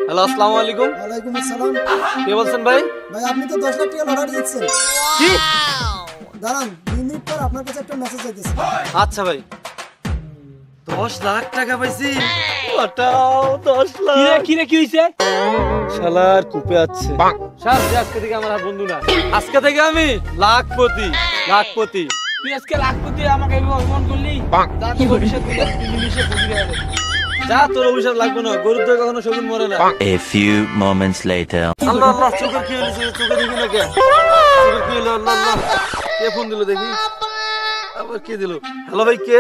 Hello, আসসালামু আলাইকুম। ওয়ালাইকুম আসসালাম। কে বলছেন ভাই? ভাই আপনি তো 10 লাখ টাকা লটারি জিতছেন। কি? দাঁড়ান 2 মিনিট পর আপনার কাছে একটা মেসেজ আইতেছে। আচ্ছা ভাই, 10 লাখ টাকা পাইছি। ওটাও 10 লাখ। কি রে কি হইছে? শালার কুপে আছে। শালা আজকে থেকে আমার আর বন্ধু না, আজকে থেকে আমি লাখপতি। তুই আজকে লাখপতি আমাকে অপমান করলি? যা তোর অভিশাপ দিলে নিমিশে ফকির হয়ে যাবে। যা, তোর অভিশাপ লাগবে না, গরুর দই কখনো শগুন মরে না। A few moments later. আল্লাহ আল্লাহ, চোখের কি হয়েছে? চোখে দেখি না কে? চোখের কি হলো? আল্লাহ আল্লাহ, কে ফোন দিল দেখি? আবার কে দিল? হ্যালো ভাই, কে?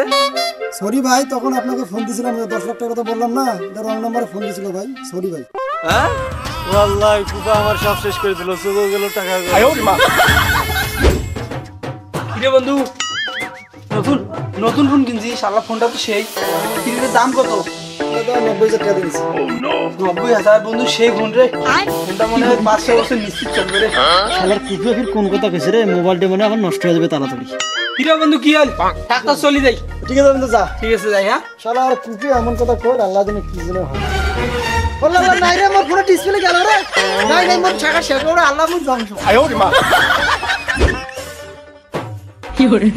সরি ভাই, তখন আপনাকে ফোন দিছিলাম, 10 লাখ টাকা কথা বললাম না, এটা রং নাম্বারে ফোন দিছিল ভাই। সরি ভাই। হ্যাঁ আল্লাহ, কুপা আমার সব শেষ করে দিল, চোখে গেল, টাকা গেল। কিরে বন্ধু, নতুন ফোন কিনছি, শালা ফোনটা তো সেই। কিরে দাম কত? এটা 90,000 টাকা দিয়েছি। 90,000 বন্ধু, সেই ফোন রে। ফোনটা মনে হয় 5-6 বছর নিশ্চিত চলবে রে। শালার কুপে ফির কোন কথা কইছে রে? মোবাইলটা মনে হয় আমার নষ্ট হয়ে যাবে তাড়াতাড়ি। কিরে বন্ধু কি হল? টাকা চলি যাই। ঠিক আছে বন্ধু, যা। ঠিক আছে যাই। হ্যাঁ শালা আর কুপি এমন কথা কই, আল্লাহ জানে কি জানে হয়। বললাম নাই রে, মোর ফোনে ডিসপ্লে গেল রে। নাই মোর টাকা শেষ করে আল্লাহ মুখ ধ্বংস। কি করে?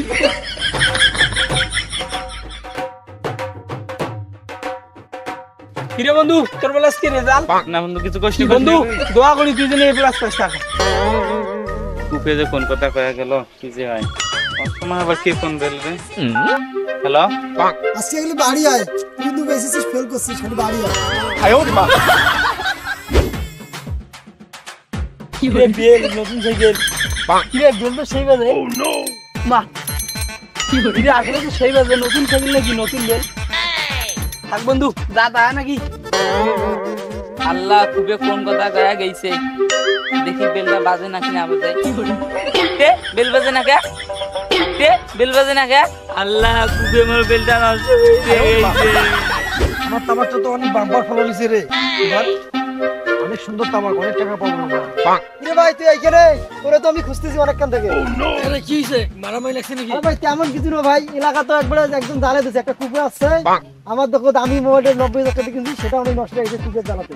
কিরে বন্ধু, তোর বেলা আজকে রেজাল্ট? না বন্ধু, কিছু কষ্ট বন্ধু দোয়া করি তুই যেন এই প্লাস পাস টাকা। কুপে যে কোন কথা কয়া গেল, কি যে হয়। তোমার আবার কে ফোন দিল রে? হ্যালো, আজকে গেলি বাড়ি আয়, তুই কিন্তু এসএসসি ফেল করছিস, খালি বাড়ি আয়। কিরে বেল নতুন সাইকেল? কিরে বেল তো সেই বাজে। মা কিরে আসলে তো সেই বাজে, নতুন সাইকেল নাকি নতুন বেল? থাক বন্ধু, যা তা নাকি? আল্লাহ খুবে কোন কথা গায়া গেছে, দেখি বেলটা বাজে নাকি না বাজে। বেল বাজে না কে? বেল বাজে না কে? আল্লাহ খুবে মোর বেলটা নষ্ট হয়ে গেছে। আমার তামাকটা তো অনেক বাম্পার ফলো হইছে রে। অনেক সুন্দর তামাক, অনেক টাকা পাবো আমরা। রে ভাই তুই এইখানে, তোরে তো আমি খুঁজতেছি অনেকক্ষণ থেকে। আরে কি হইছে? মারামারি লাগছে নাকি? আরে ভাই তেমন কিছু না ভাই, এলাকা তো একবারে একদম জ্বালে দিছে। একটা কুকুর আছে আমার, দেখো দামি মোবাইলের 90,000 টাকা কিনছি, সেটা অনেক নষ্ট হয়ে গেছে কুকুর জ্বালাতে।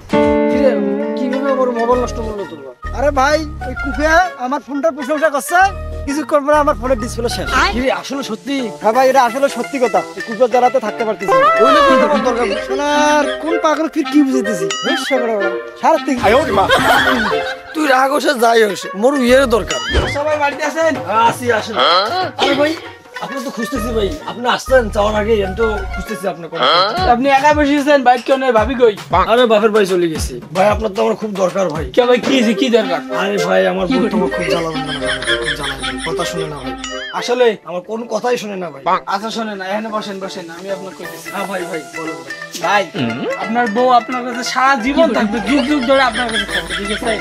কিরে কিভাবে আমার মোবাইল নষ্ট করলো তোর? আরে ভাই ওই কুকুরে আমার ফোনটার প্রশংসা করছে, কিছুক্ষণ পরে আমার ফোনের ডিসপ্লে শেষ। কিরে আসলে সত্যি? হ্যাঁ ভাই, এটা আসলে সত্যি কথা। কুকুর জ্বালাতে থাকতে পারতেছি না। ওইলে কি তোমার দরকার? শালার কোন পাগল ফির কি বুঝাইতেছি? সারা থেকে তুই রাগ হোসে যাই হোসে, মোর ইয়ের দরকার। সবাই বাড়িতে আছেন? আসি আসেন। আরে ভাই আপনি তো খুঁজতেছি ভাই, আপনি আসছেন যাওয়ার আগে আমি তো খুঁজতেছি আপনার কথা। আপনি একা বসেছেন, বাইক কেউ নেই, ভাবি কই? আরে বাপের ভাই চলে গেছি ভাই, আপনার তো আমার খুব দরকার ভাই। কে ভাই কি কি দরকার? আরে ভাই আমার বউ তোমার খুব জ্বালানো, কথা শুনে না ভাই, আসলে আমার কোন কথাই শুনে না ভাই। আচ্ছা শোনেন, এখানে বসেন বসেন, আমি আপনাকে কইতেছি। হ্যাঁ ভাই ভাই বলুন ভাই আপনার বউ আপনার কাছে সারা জীবন থাকবে, যুগ যুগ ধরে আপনার কাছে থাকবে, ঠিক আছে?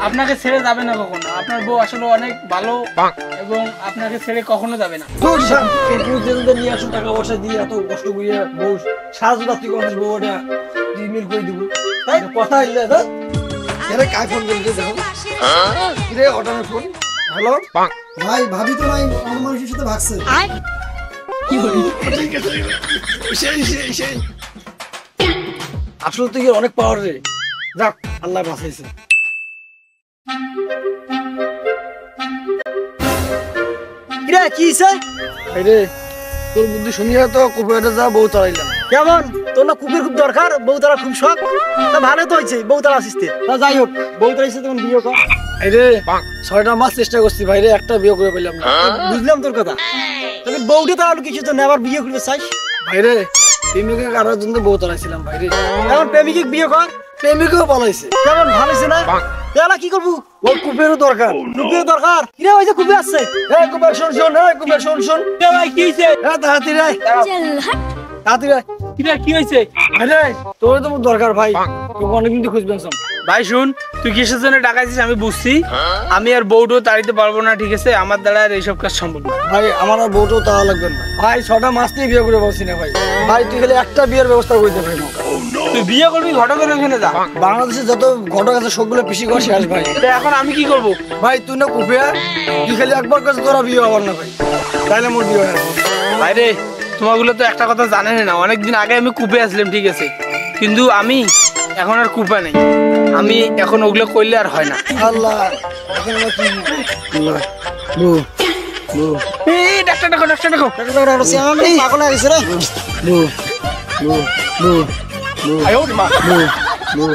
আপনাকে ছেড়ে যাবে না কখনো। আপনার বউ আসলে অনেক ভালো এবং আপনাকে ছেড়ে কখনো যাবে না। নিয়ে আসুন, টাকা পয়সা দিয়ে এত কষ্ট করিয়া বউ সারা রাত্রি আমাদের বউ ওটা মিল করে দিব, কথা হইলে না। এরে কাই ফোন করলি দেখো? কিরে অটানের ফোন? হ্যালো ভাই ভাবি তো নাই, অন্য মানুষের সাথে ভাগছে। আসলে তো অনেক পাওয়ার রে, যাক আল্লাহ বাঁচাইছে। কিরে কি হইছে? রে তোর বুদ্ধি শুনিয়া তো কুপেটা যা বউ তাড়াইলাম। কেমন তোর না কুকুর খুব দরকার, বউ তারা খুব শখ, তা ভালো তো হয়েছে বউ তারা আসিস। তা যাই হোক, বউ তারা এসে তখন বিয়ে কর। রে 6টা মাস চেষ্টা করছি ভাই রে, একটা বিয়ে করে পেলাম না। বুঝলাম তোর কথা, তবে বউটা তারা কিছু তো আবার বিয়ে করবে চাইস? ভাই রে প্রেমিকে কারার জন্য বউ তাড়াইছিলাম ভাই রে। এখন প্রেমিকে বিয়ে কর। প্রেমিকেও পালাইছে। কেমন ভালো হয়েছে না? তাহলে কি করবো? ওর কুপেরও দরকার। কুপিয়ে দরকার? কিরে ওই যে কুপি আসছে। এই কুপের শোন শোন, এই কুপের শোন শোন। ভাই কি হইছে? তাড়াতাড়ি আয়, তাড়াতাড়ি আয়। কিরে কি হইছে? আরে তোর তো দরকার ভাই, তোকে অনেকদিন তো খুঁজবেন সব। ভাই শুন, তুই কিসের জন্য ডাকাইছিস আমি বুঝছি। আমি আর বউটাও তাড়িতে পারবো না, ঠিক আছে? আমার দ্বারা আর এইসব কাজ সম্ভব না। ভাই আমার আর বউটাও তাওয়া লাগবে না ভাই, 6টা মাস নিয়ে বিয়ে করে বলছি না ভাই। ভাই তুই খালি একটা বিয়ের ব্যবস্থা করে দে ভাই। তুই বিয়ে করবি, ঘটকের ওখানে যা। বাংলাদেশে যত ঘটক আছে সবগুলো পিসি ঘর শেষ ভাই। এখন আমি কি করবো? ভাই তুই না কুপিয়া, তুই খালি একবার কাছে তোরা বিয়ে হবার না ভাই, তাইলে মোর বিয়ে হয়। ভাই রে তোমাগুলো তো একটা কথা জানেন না, অনেকদিন আগে আমি কূপে আসলাম, ঠিক আছে? কিন্তু আমি এখন আর কুপা নেই, আমি এখন ওগুলো করলে আর হয় না। আল্লাহ এখন আমরা কি আল্লাহ বু বু এই ডাক্তার ডাকো, ডাক্তার ডাকো। ডাক্তার আর সে আমি পাগল হয়ে গেছে রে বু বু বু আয়ো মা। বু বু